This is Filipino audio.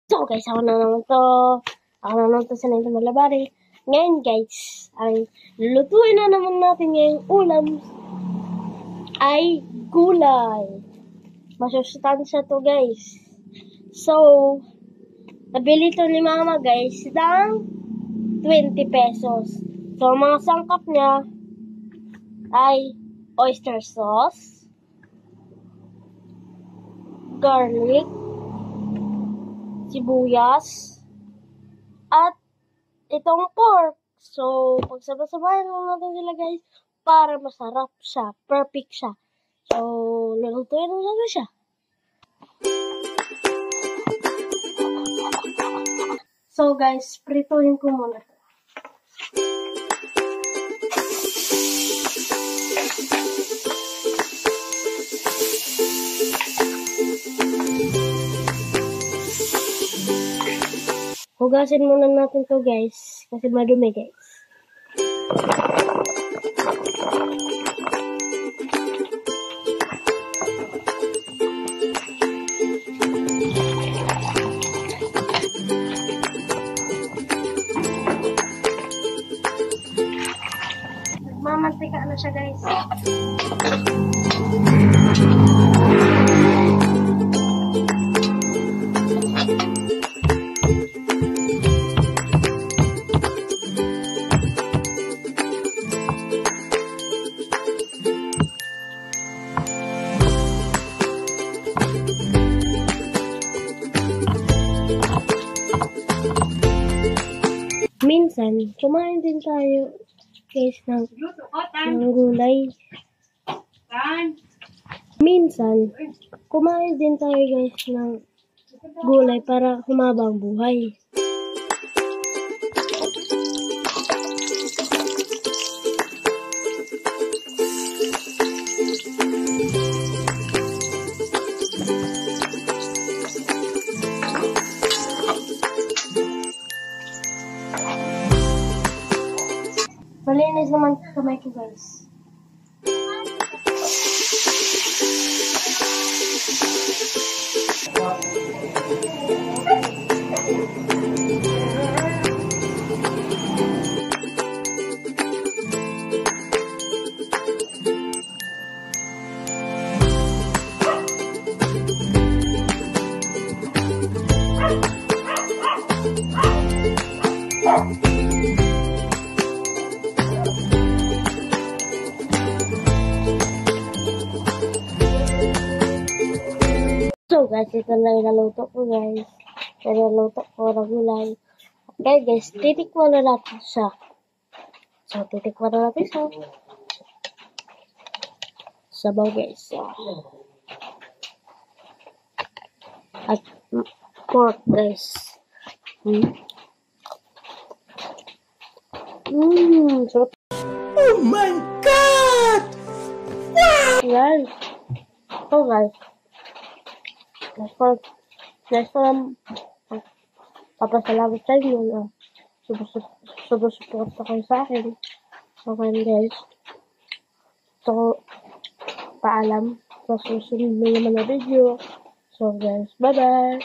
So guys, ako na naman to sa Nito Malabari. Ngayon guys, ang lulutuin na naman natin ngayong ulam ay gulay. Masustansya to guys. So, nabili to ni mama guys ng 20 pesos. So, ang mga sangkap niya ay oyster sauce, garlic, sibuyas, at itong pork. So, pagsabay-sabayan lang natin sila guys para masarap siya. Perfect siya. So, lulutuin na natin siya. So guys, prituhin ko muna. Hugasin muna natin to guys, kasi madumi guys. Nagmamantika na siya guys. Minsan, kumain din tayo guys ng gulay. Minsan, kumain din tayo guys ng gulay para humaba ang buhay. Malinis naman kamay ko guys. So guys, ito na inaluto ko guys. Inaluto ko na gulay. Okay guys, titikman na natin siya. So, titikman na natin siya. Sabaw guys. At pork guys. Sarap. Oh my God! Wow! Guys. Oh guys. Next time, papasalamat sa inyo na sumusuporta kayo sa akin. So, guys. So, paalam sa susunod na naman na video. So, guys, bye-bye!